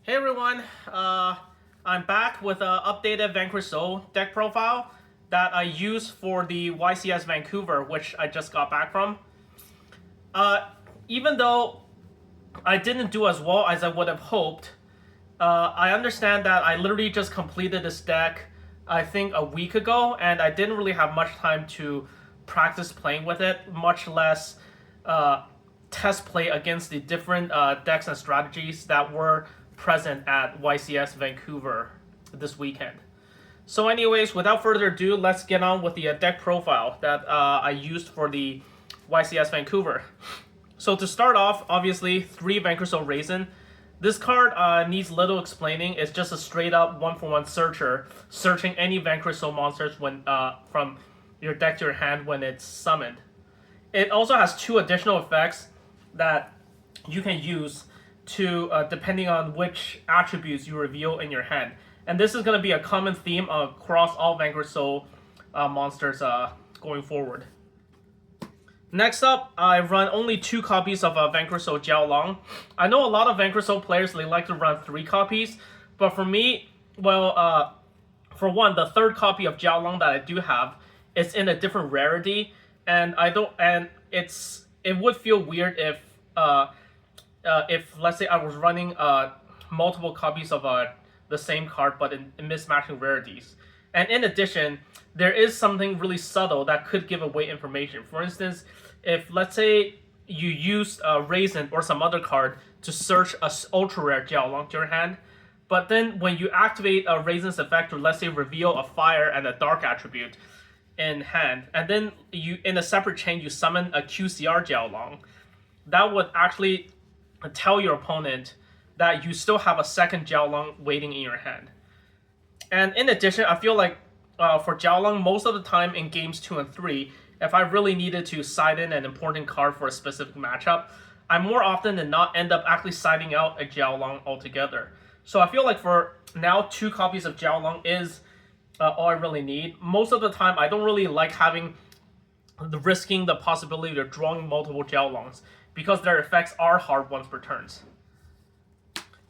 Hey everyone, I'm back with an updated Vanquish Soul deck profile that I use for the YCS Vancouver, which I just got back from. Uh, Even though I didn't do as well as I would have hoped, I understand that I literally just completed this deck, I think a week ago, and I didn't really have much time to practice playing with it, much less uh, test play against the different decks and strategies that were present at YCS Vancouver this weekend. So, anyways, without further ado, let's get on with the deck profile that I used for the YCS Vancouver. So to start off, obviously, 3 Vanquish Soul Raisin. This card needs little explaining. It's just a straight up 1-for-1 searcher, searching any Vanquish Soul monsters when from your deck to your hand when it's summoned. It also has 2 additional effects that you can use to depending on which attributes you reveal in your hand. And this is going to be a common theme across all Vanquish Soul monsters going forward. Next up, I run only 2 copies of Vanquish Soul Jiaolong. I know a lot of Vanquish Soul players, they like to run 3 copies, but for me, well, for one, the 3rd copy of Jiaolong that I do have is in a different rarity, and it would feel weird if let's say I was running multiple copies of the same card but in mismatching rarities. And in addition, there is something really subtle that could give away information. For instance, if let's say you used Raisin or some other card to search a ultra rare Jiaolong to your hand, but then when you activate a Raisin's effect, or let's say reveal a fire and a dark attribute in hand, and then you in a separate chain you summon a QCR Jiaolong, that would actually tell your opponent that you still have a second Jiaolong waiting in your hand. And in addition, I feel like for Jiaolong, most of the time in games 2 and 3, if I really needed to side in an important card for a specific matchup, I more often than not end up actually siding out a Jiaolong altogether. So I feel like for now, 2 copies of Jiaolong is all I really need. Most of the time, I don't really like risking the possibility of drawing multiple Jiaolongs because their effects are hard ones per turns.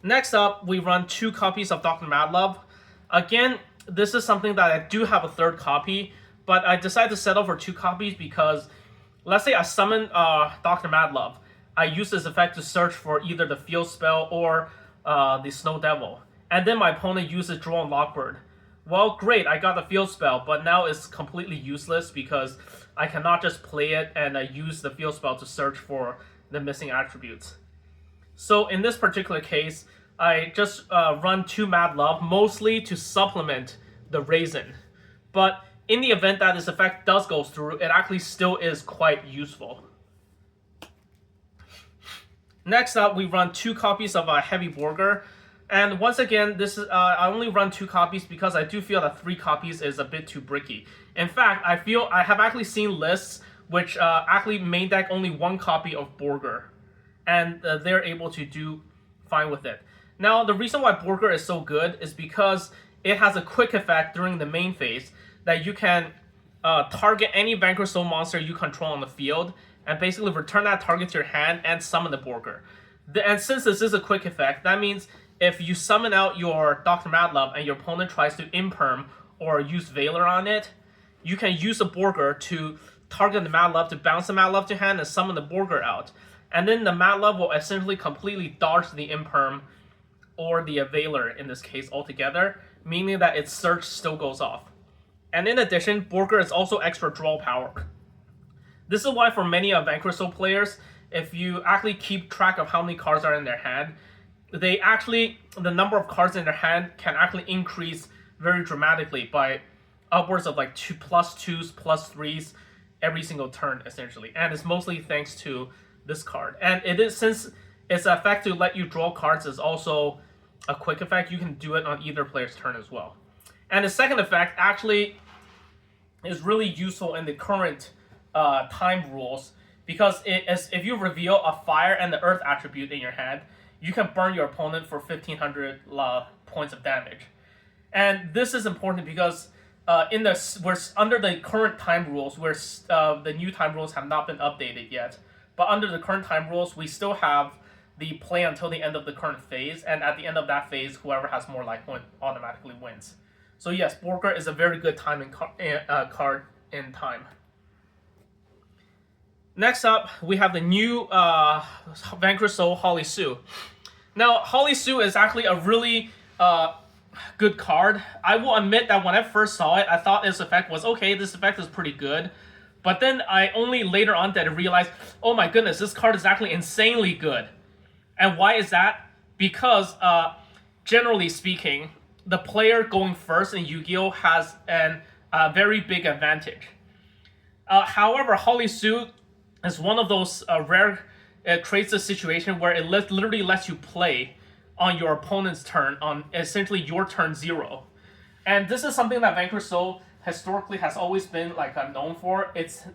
Next up, we run 2 copies of Dr. Madlove. Again, this is something that I do have a 3rd copy, but I decided to settle for 2 copies because, let's say I summon Dr. Madlove. I use this effect to search for either the field spell or the Snow Devil. And then my opponent uses Draw and Lockbird. Well, great, I got the field spell, but now it's completely useless because I cannot just play it and use the field spell to search for the missing attributes. So in this particular case, I just run 2 Mad Love, mostly to supplement the Raisin. But in the event that this effect does go through, it actually still is quite useful. Next up, we run 2 copies of Heavy Borger. And once again, this is I only run 2 copies because I do feel that 3 copies is a bit too bricky. In fact, I have actually seen lists which actually main deck only 1 copy of Borger, and they're able to do fine with it. Now, the reason why Borger is so good is because it has a quick effect during the main phase that you can target any Vanquish Soul monster you control on the field and basically return that target to your hand and summon the Borger. And since this is a quick effect, that means if you summon out your Dr. Madlove and your opponent tries to imperm or use Valor on it, you can use the Borger to target the Madlove to bounce the Madlove to hand and summon the Borger out. And then the Madlove will essentially completely dodge the imperm or the Valor in this case altogether, meaning that its search still goes off. And in addition, Borger is also extra draw power. This is why for many Vanquish Soul players, if you actually keep track of how many cards are in their hand, the number of cards in their hand can actually increase very dramatically by upwards of like 2 +2s, +3s every single turn essentially. And it's mostly thanks to this card. And it is, since its effect to let you draw cards is also a quick effect, you can do it on either player's turn as well. And the second effect actually is really useful in the current time rules because if you reveal a fire and the earth attribute in your hand, you can burn your opponent for 1500 points of damage. And this is important because we're under the current time rules, where the new time rules have not been updated yet. But under the current time rules, we still have the play until the end of the current phase, and at the end of that phase, whoever has more life point automatically wins. So yes, Borger is a very good timing card in time. Next up, we have the new Vanquish Soul Holly Sue. Now, Holly Sue is actually a really good card. I will admit that when I first saw it, I thought this effect was okay, this effect is pretty good. But then I only later on that I realized, oh my goodness, this card is actually insanely good. And why is that? Because generally speaking, the player going first in Yu-Gi-Oh! Has a very big advantage. However, Holly Sue is one of those rare, it creates a situation where it literally lets you play on your opponent's turn, on essentially your turn 0. And this is something that Vanquish Soul historically has always been like known for, its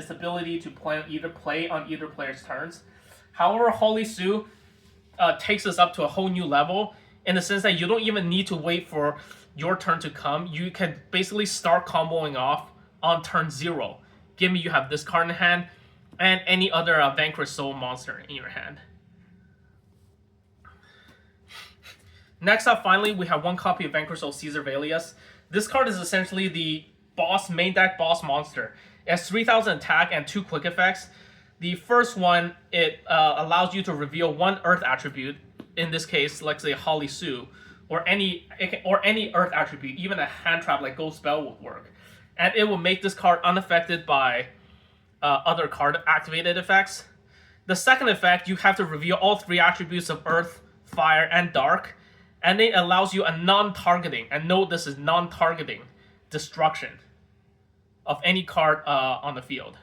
ability to play on either player's turns. However, Holly Sue takes us up to a whole new level in the sense that you don't even need to wait for your turn to come. You can basically start comboing off on turn 0. Give me, you have this card in hand and any other Vanquish Soul monster in your hand. Next up, finally, we have one copy of Vanquish Soul Caesar Valius. This card is essentially the main deck boss monster. It has 3,000 attack and 2 quick effects. The first one, it allows you to reveal 1 Earth attribute. In this case, let's say Holly Sue, or any Earth attribute, even a hand trap like Ghost Spell would work, and it will make this card unaffected by other card activated effects. The second effect, you have to reveal all 3 attributes of Earth, Fire, and Dark. And it allows you a non-targeting, and note this is non-targeting, destruction of any card on the field.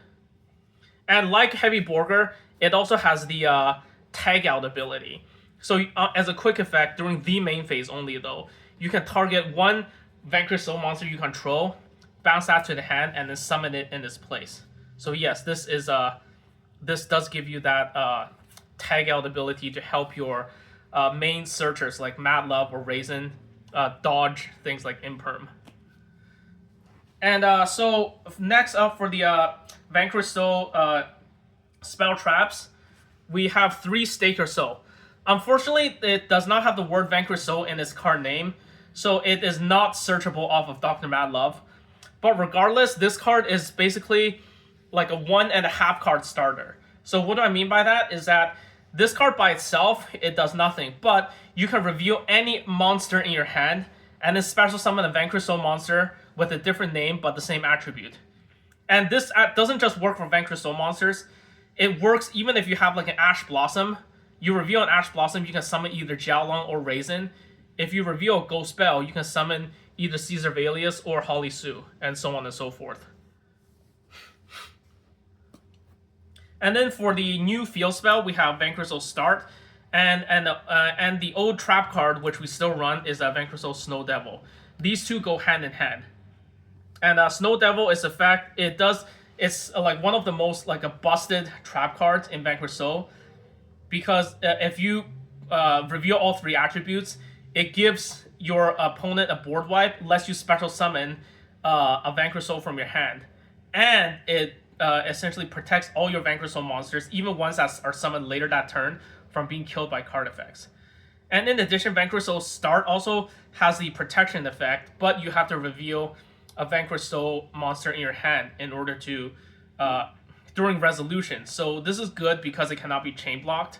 And like Heavy Borger, it also has the tag out ability. So as a quick effect, during the main phase only though, you can target 1 Vanquish Soul monster you control, bounce that to the hand, and then summon it in its place. So yes, this does give you that tag out ability to help your main searchers like Mad Love or Raisin dodge things like Imperm. And so next up for the Vanquish Soul spell traps, we have 3 Staker Soul. Unfortunately, it does not have the word Vanquish Soul in its card name, so it is not searchable off of Dr. Mad Love. But regardless, this card is basically like a 1.5 card starter. So what do I mean by that is that this card by itself, it does nothing, but you can reveal any monster in your hand and then special summon a Vanquish Soul monster with a different name but the same attribute. And this doesn't just work for Vanquish Soul monsters, it works even if you have like an Ash Blossom. You reveal an Ash Blossom, you can summon either Jiaolong or Raisin. If you reveal a Ghost Spell, you can summon either Caesar Valius or Holly Sue, and so on and so forth. And then for the new field spell, we have Vanquish Soul Start, and the old trap card which we still run is Vanquish Soul Snow Devil. These two go hand in hand. And Snow Devil is it's like one of the most like a busted trap cards in Vanquish Soul, because if you reveal all 3 attributes, it gives your opponent a board wipe, lets you special summon a Vanquish Soul from your hand, and it essentially protects all your Vanquish Soul monsters, even ones that are summoned later that turn, from being killed by card effects. And in addition, Vanquish Soul Start also has the protection effect, but you have to reveal a Vanquish Soul monster in your hand in order to during resolution. So this is good because it cannot be chain blocked,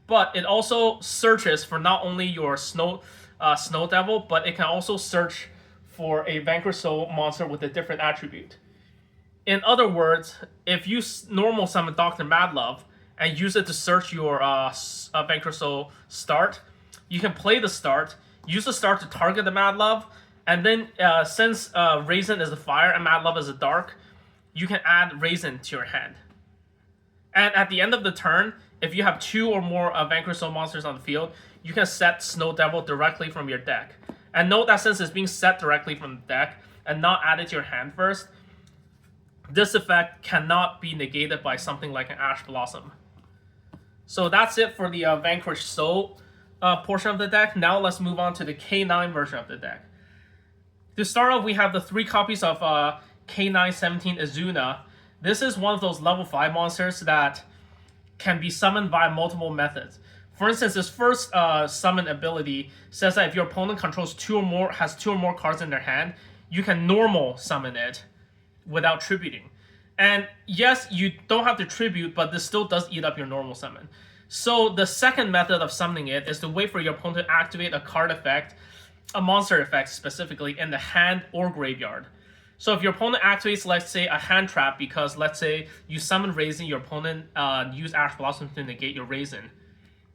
but it also searches for not only your Snow Devil, but it can also search for a Vanquish Soul monster with a different attribute. In other words, if you normal summon Dr. Mad Love and use it to search your Vanquish Soul Start, you can play the Start, use the Start to target the Mad Love, and then since Raisin is a fire and Mad Love is a dark, you can add Raisin to your hand. And at the end of the turn, if you have 2 or more Vanquish Soul monsters on the field, you can set Snow Devil directly from your deck. And note that since it's being set directly from the deck and not added to your hand first, this effect cannot be negated by something like an Ash Blossom. So that's it for the Vanquish Soul portion of the deck. Now let's move on to the K9 version of the deck. To start off, we have the 3 copies of K917 Izuna. This is one of those level 5 monsters that can be summoned by multiple methods. For instance, this first summon ability says that if your opponent controls has two or more cards in their hand, you can normal summon it without tributing. And yes, you don't have to tribute, but this still does eat up your normal summon. So the second method of summoning it is to wait for your opponent to activate a card effect, a monster effect specifically, in the hand or graveyard. So if your opponent activates, let's say, a hand trap because, let's say, you summon Raisin, your opponent use Ash Blossom to negate your Raisin.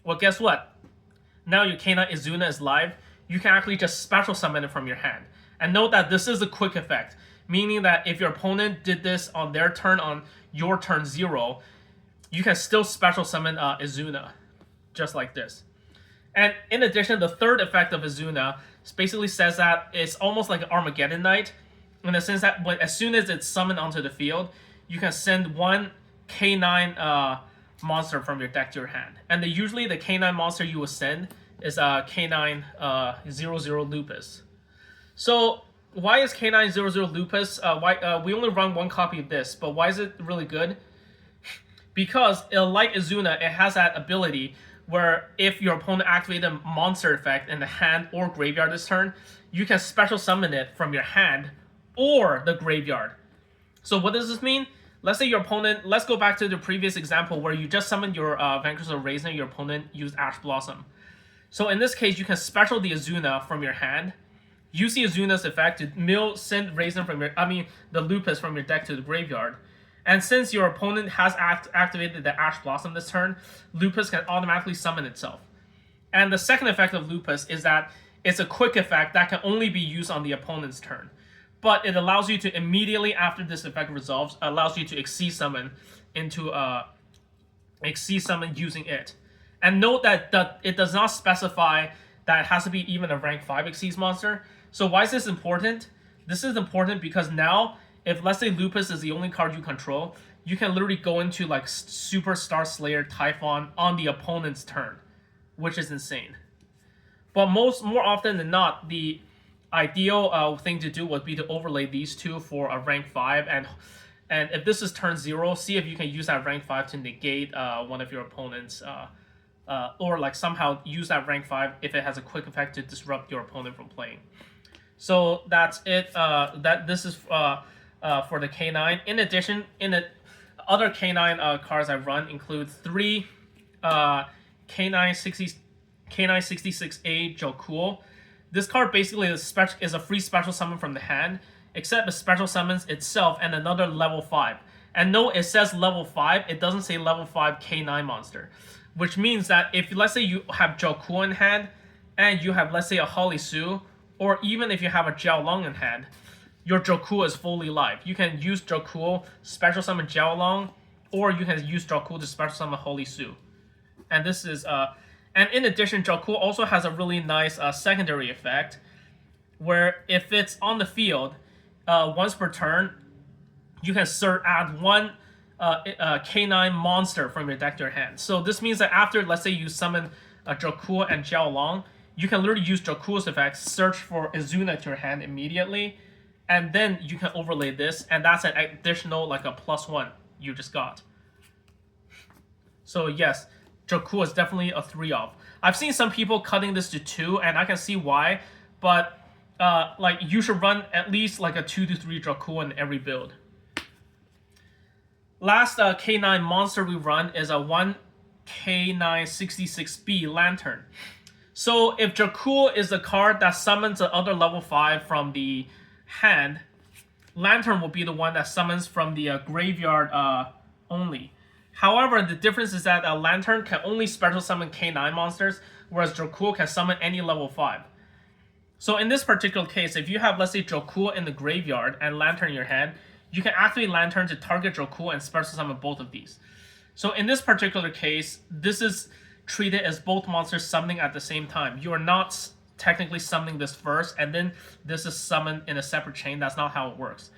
Well, guess what? Now your K9 Izuna is live. You can actually just special summon it from your hand. And note that this is a quick effect, meaning that if your opponent did this on their turn on your turn 0, you can still special summon Izuna, just like this. And in addition, the third effect of Izuna basically says that it's almost like an Armageddon Knight, in the sense that as soon as it's summoned onto the field, you can send one K9 monster from your deck to your hand. And usually the K9 monster you will send is K9 00 Lupus. So why is K9 00 Lupus? We only run one copy of this, but why is it really good? Because like Izuna, it has that ability where if your opponent activates a monster effect in the hand or graveyard this turn, you can special summon it from your hand or the graveyard. So what does this mean? Let's say your opponent, let's go back to the previous example where you just summoned your Vanquish or Raisin, your opponent used Ash Blossom. So in this case, you can special the Izuna from your hand, use the Izuna's effect to send Raisin from the Lupus from your deck to the graveyard. And since your opponent has activated the Ash Blossom this turn, Lupus can automatically summon itself. And the second effect of Lupus is that it's a quick effect that can only be used on the opponent's turn. But it allows you to immediately after this effect resolves, allows you to Exceed Summon into Exceed Summon using it. And note that it does not specify that it has to be even a rank 5 Exceed monster. So why is this important? This is important because now, if let's say Lupus is the only card you control, you can literally go into like Super Star Slayer Typhon on the opponent's turn, which is insane. But more often than not, the ideal thing to do would be to overlay these two for a rank 5, and if this is turn 0, see if you can use that rank 5 to negate one of your opponents, or like somehow use that rank 5 if it has a quick effect to disrupt your opponent from playing. So that's it. This is for the K9. In addition, other K9 cards I run include 3 K966A Jokuo. This card basically is a free special summon from the hand, except it special summons itself and another level 5. And note, it says level 5, it doesn't say level 5 K9 monster. Which means that if, let's say, you have Jokuo in hand, and you have, let's say, a Holly Sue, or even if you have a Jiaolong in hand, your Jokuo is fully live. You can use Jokuo, special summon Jiaolong, or you can use Jokuo to special summon Holy Sue. And this is and in addition, Jokuo also has a really nice secondary effect, where if it's on the field, once per turn, you can add one K9 monster from your deck to your hand. So this means that after, let's say, you summon Jokuo and Jiaolong, you can literally use Jokuo's effect, search for Izuna to your hand immediately, and then you can overlay this, and that's an additional, like a +1 you just got. So yes, Jokuo is definitely a 3-off. I've seen some people cutting this to 2, and I can see why, but like you should run at least like a 2 to 3 Jokuo in every build. Last K9 monster we run is a 1 K966B Lantern. So if Jokuo is the card that summons the other level 5 from the hand, Lantern will be the one that summons from the graveyard only. However, the difference is that a Lantern can only special summon K9 monsters, whereas Jokuo can summon any level 5. So in this particular case, if you have, let's say, Jokuo in the graveyard and Lantern in your hand, you can activate Lantern to target Jokuo and special summon both of these. So in this particular case, this is treated as both monsters summoning at the same time. You are not technically summoning this first, and then this is summoned in a separate chain. That's not how it works.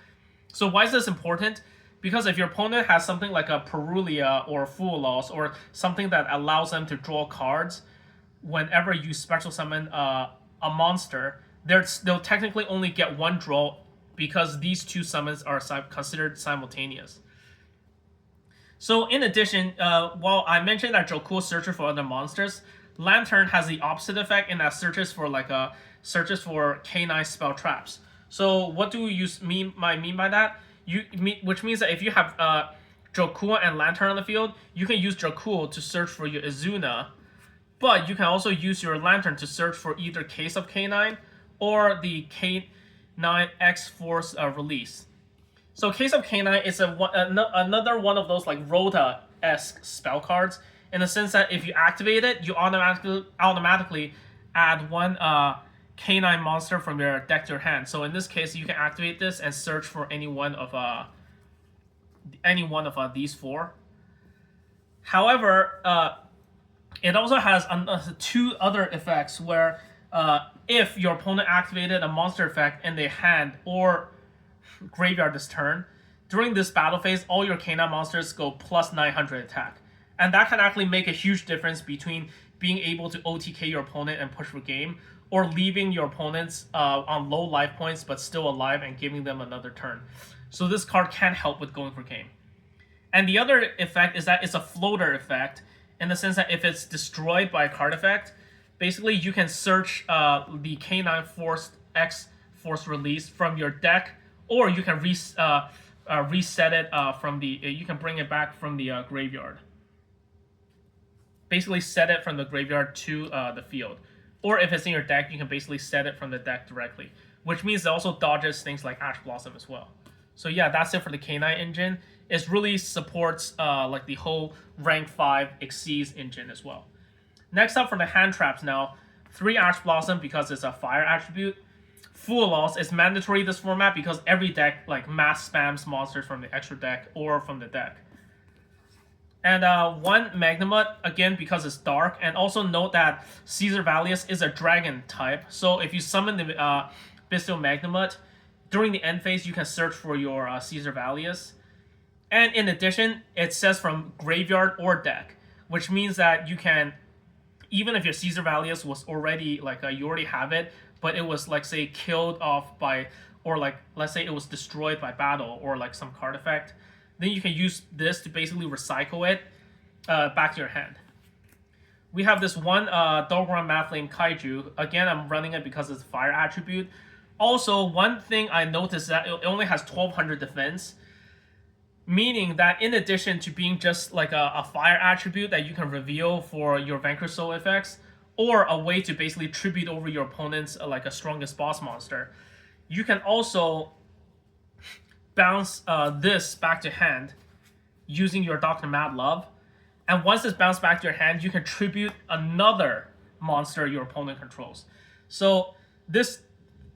So why is this important? Because if your opponent has something like a Perulia or Fuelos or something that allows them to draw cards, whenever you special summon a monster, they'll technically only get one draw because these two summons are considered simultaneous. So in addition, while I mentioned that Joku searches for other monsters, Lantern has the opposite effect in that searches for K9 spell traps. So what do you mean by that? Which means that if you have Joku and Lantern on the field, you can use Joku to search for your Izuna, but you can also use your Lantern to search for either Case of K9 or the K9 X Force release. So Case of K9 is another one of those like Rota-esque spell cards in the sense that if you activate it, you automatically add one K9 monster from your deck to your hand. So in this case, you can activate this and search for any one of these four. However, it also has two other effects where if your opponent activated a monster effect in their hand or graveyard this turn, during this battle phase, all your K9 monsters go plus 900 attack. And that can actually make a huge difference between being able to OTK your opponent and push for game, or leaving your opponents on low life points but still alive and giving them another turn. So this card can help with going for game. And the other effect is that it's a floater effect, in the sense that if it's destroyed by a card effect, basically you can search the K9 Force X Force release from your deck, or you can reset it from the. You can bring it back from the graveyard. Basically, set it from the graveyard to the field, or if it's in your deck, you can basically set it from the deck directly, which means it also dodges things like Ash Blossom as well. So yeah, that's it for the K9 engine. It really supports like the whole rank 5 Exceeds engine as well. Next up for the hand traps now, 3 Ash Blossom because it's a fire attribute. Full Loss is mandatory this format because every deck like mass spams monsters from the extra deck or from the deck. And 1 Magnamut, again because it's dark, and also note that Caesar Valius is a dragon type, so if you summon the Bestial Magnamut, during the end phase you can search for your Caesar Valius. And in addition, it says from graveyard or deck, which means that you can, even if your Caesar Valius was already, you already have it, but it was, like, say, killed off by, or, like, let's say it was destroyed by battle, or, like, some card effect, then you can use this to basically recycle it back to your hand. We have this one Dogoran Madflame Kaiju. Again, I'm running it because it's a fire attribute. Also, one thing I noticed that it only has 1200 defense, meaning that in addition to being just like a fire attribute that you can reveal for your Vanquish Soul effects, or a way to basically tribute over your opponent's like a strongest boss monster, you can also bounce this back to hand using your Dr. Mad Love. And once it's bounced back to your hand, you can tribute another monster your opponent controls. So this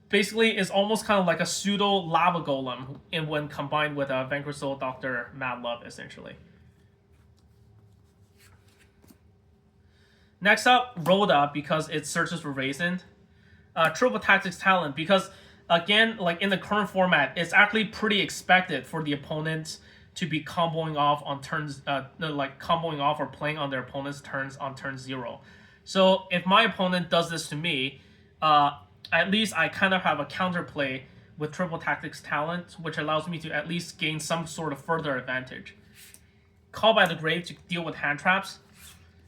basically is almost kind of like a pseudo lava golem when combined with a Vanquish Soul Dr. Mad Love, essentially. Next up, Rhoda, because it searches for Raisin. Triple Tactics Talent, because again, like in the current format, it's actually pretty expected for the opponents to be comboing off on turns, comboing off or playing on their opponent's turns on turn 0. So if my opponent does this to me, at least I kind of have a counterplay with Triple Tactics Talent, which allows me to at least gain some sort of further advantage. Call by the Grave to deal with hand traps.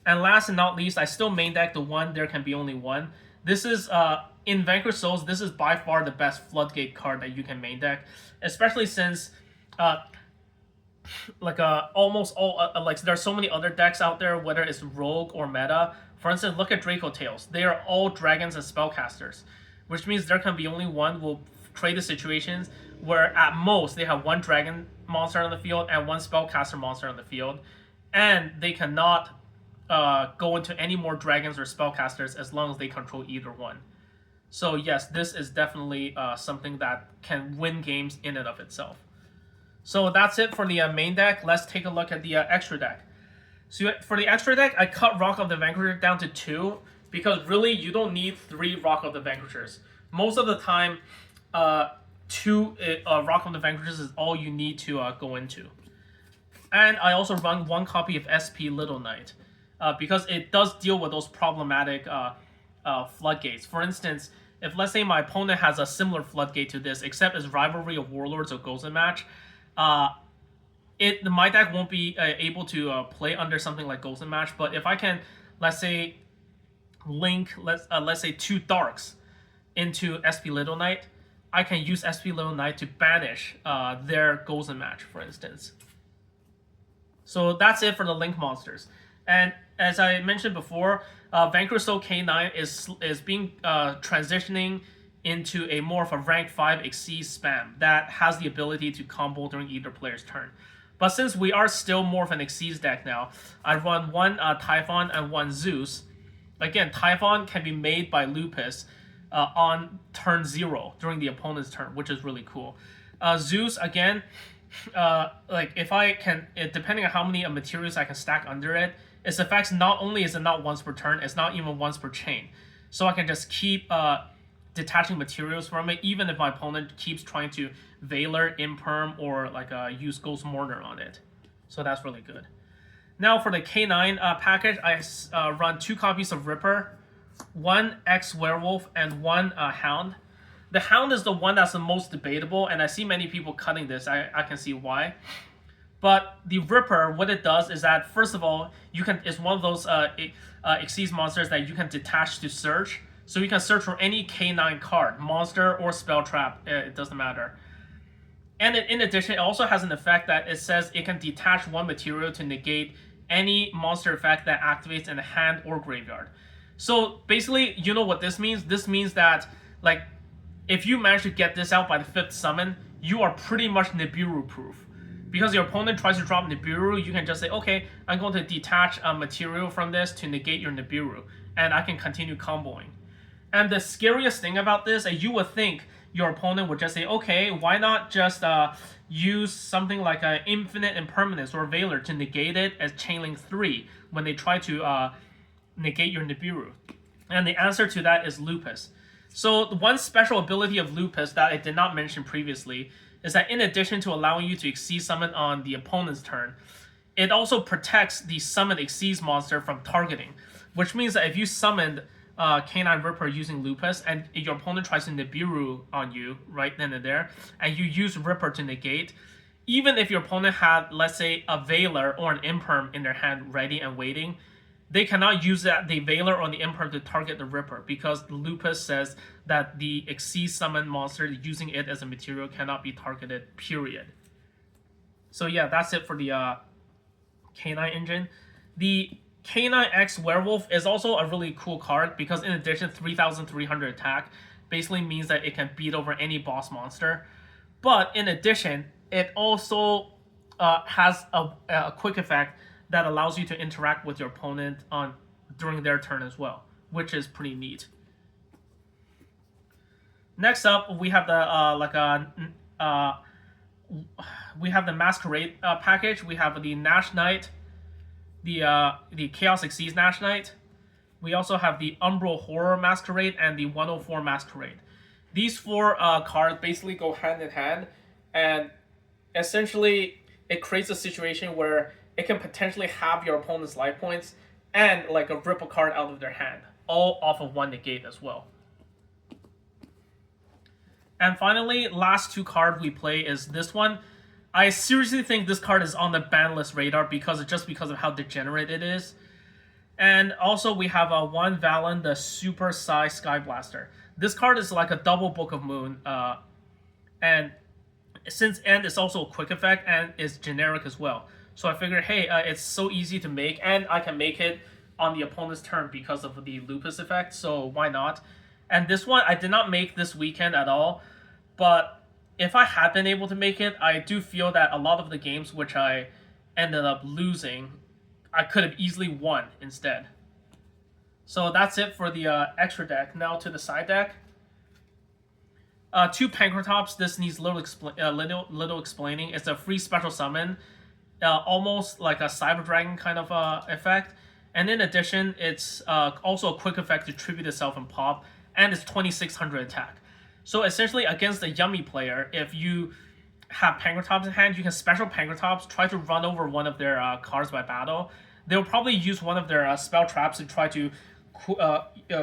And last and not least, I still main deck the one There Can Be Only One. This is, in Vanquish Souls, this is by far the best Floodgate card that you can main deck, especially since, almost all, there's so many other decks out there, whether it's Rogue or Meta. For instance, look at Draco Tales. They are all dragons and spellcasters, which means There Can Be Only One will create the situations where at most they have 1 dragon monster on the field and 1 spellcaster monster on the field, and they cannot go into any more dragons or spellcasters as long as they control either one. So yes, this is definitely something that can win games in and of itself. So that's it for the main deck. Let's take a look at the extra deck. So for the extra deck, I cut Rock of the Vanquisher down to 2, because really you don't need 3 Rock of the Vanquishers. Most of the time, 2 Rock of the Vanquishers is all you need to go into. And I also run 1 copy of SP Little Knight, because it does deal with those problematic floodgates. For instance, if let's say my opponent has a similar floodgate to this, except it's Rivalry of Warlords or Gozen match, my deck won't be able to play under something like Ghost and Match. But if I can, let's say, link let's say 2 darks into SP Little Knight, I can use SP Little Knight to banish their Ghost and Match, for instance. So that's it for the link monsters. And as I mentioned before, Vanquish Soul K9 is being transitioning into a more of a rank 5 Exceed spam that has the ability to combo during either player's turn. But since we are still more of an Exceeds deck now, I run 1 Typhon and 1 Zeus. Again, Typhon can be made by Lupus on turn 0 during the opponent's turn, which is really cool. Zeus, again, like if I can, depending on how many materials I can stack under it, its effects not only is it not once per turn, it's not even once per chain. So I can just keep detaching materials from it, even if my opponent keeps trying to Veiler, Imperm, or like use Ghost Mourner on it. So that's really good. Now for the K9 package, I run 2 copies of Ripper, 1 X-Werewolf, and 1 Hound. The Hound is the one that's the most debatable, and I see many people cutting this. I can see why. But the Ripper, what it does is that, first of all, it's one of those Exceeds monsters that you can detach to search. So you can search for any K9 card, monster or spell trap, it doesn't matter. And in addition, it also has an effect that it says it can detach 1 material to negate any monster effect that activates in a hand or graveyard. So basically, you know what this means? This means that, like, if you manage to get this out by the 5th summon, you are pretty much Nibiru proof. Because your opponent tries to drop Nibiru, you can just say, okay, I'm going to detach a material from this to negate your Nibiru, and I can continue comboing. And the scariest thing about this, you would think your opponent would just say, okay, why not just use something like an Infinite Impermanence or Veiler to negate it as Chainlink 3 when they try to negate your Nibiru? And the answer to that is Lupus. So one special ability of Lupus that I did not mention previously is that in addition to allowing you to Exceed summon on the opponent's turn, it also protects the summoned Exceeds monster from targeting, which means that if you summoned K9 Ripper using Lupus and your opponent tries to Nibiru on you right then and there, and you use Ripper to negate, even if your opponent had, let's say, a Veiler or an Imperm in their hand ready and waiting, they cannot use the Veiler or the Imperm to target the Ripper, because Lupus says that the Exceed summon monster using it as a material cannot be targeted, period. So yeah, that's it for the K9 engine. The K9X Werewolf is also a really cool card because in addition 3,300 attack basically means that it can beat over any boss monster. But in addition, it also has a quick effect that allows you to interact with your opponent during their turn as well, which is pretty neat. Next up, we have the Masquerade package. We have the Nash Knight, the Chaos Exceeds Nash Knight. We also have the Umbral Horror Masquerade and the 104 Masquerade. These 4 cards basically go hand in hand, and essentially it creates a situation where it can potentially have your opponent's life points and like rip a card out of their hand, all off of 1 negate as well. And finally, last 2 card we play is this one. I seriously think this card is on the ban list radar because of how degenerate it is. And also we have 1 Valen, the Super Sai Sky Blaster. This card is like a double Book of Moon, and it's also a quick effect and is generic as well. So I figured, hey, it's so easy to make, and I can make it on the opponent's turn because of the Lupus effect, so why not? And this one, I did not make this weekend at all, but if I had been able to make it, I do feel that a lot of the games which I ended up losing, I could have easily won instead. So that's it for the extra deck. Now to the side deck. 2 Pankratops. This needs little explaining. It's a free special summon. Almost like a Cyber Dragon kind of effect. And in addition, it's also a quick effect to tribute itself and pop. And it's 2,600 attack. So essentially, against a Yummy player, if you have Pankratops in hand, you can special Pankratops, try to run over one of their cards by battle. They'll probably use one of their spell traps to try to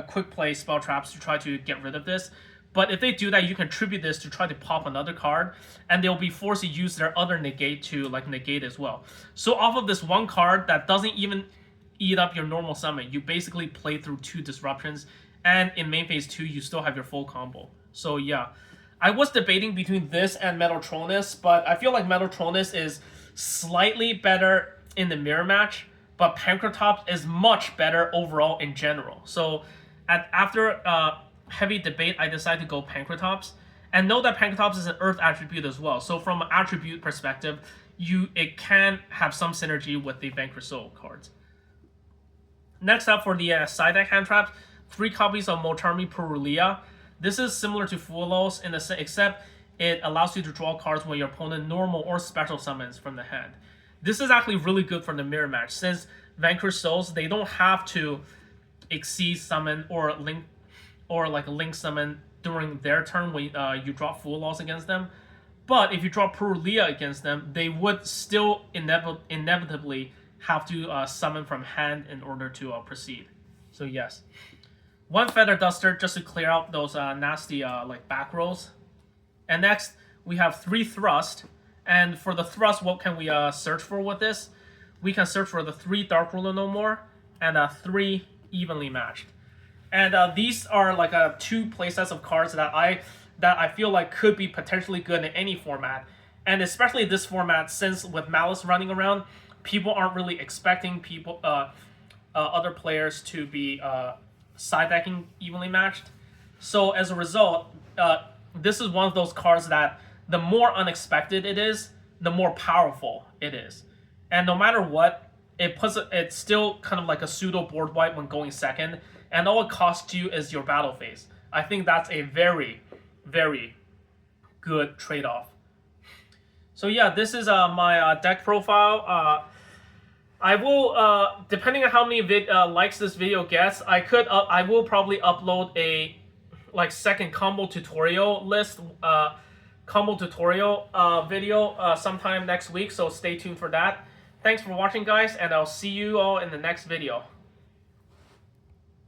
quick play spell traps to try to get rid of this. But if they do that, you can tribute this to try to pop another card, and they'll be forced to use their other negate to like negate as well. So off of this one card that doesn't even eat up your normal summon, you basically play through 2 disruptions, and in main phase 2, you still have your full combo. So yeah, I was debating between this and Metatronus, but I feel like Metatronus is slightly better in the mirror match, but Pancratops is much better overall in general. So after heavy debate, I decided to go Pancratops, and know that Pancratops is an Earth attribute as well. So from an attribute perspective, it can have some synergy with the Vanquish Soul cards. Next up for the side deck hand traps, 3 copies of Motarmi Purulia. This is similar to Fuelos in the except it allows you to draw cards when your opponent normal or special summons from the hand. This is actually really good for the mirror match, since Vanquish Souls, they don't have to exceed summon or link summon during their turn when you draw Fuelos against them. But if you draw Purulia against them, they would still inevitably have to summon from hand in order to proceed. So yes. 1 Feather Duster just to clear out those nasty like back rolls. And next, we have 3 Thrust. And for the Thrust, what can we search for with this? We can search for the 3 Dark Ruler No More and 3 Evenly Matched. And these are like 2 playsets of cards that I feel like could be potentially good in any format. And especially this format, since with Malice running around, people aren't really expecting other players to be side decking Evenly Matched. So as a result, this is one of those cards that the more unexpected it is, the more powerful it is. And no matter what, it's still kind of like a pseudo board wipe when going second, and all it costs you is your battle phase. I think that's a very, very good trade-off. So yeah, this is my deck profile. I will, depending on how many likes this video gets, I will probably upload a second combo tutorial list, video sometime next week. So stay tuned for that. Thanks for watching, guys, and I'll see you all in the next video.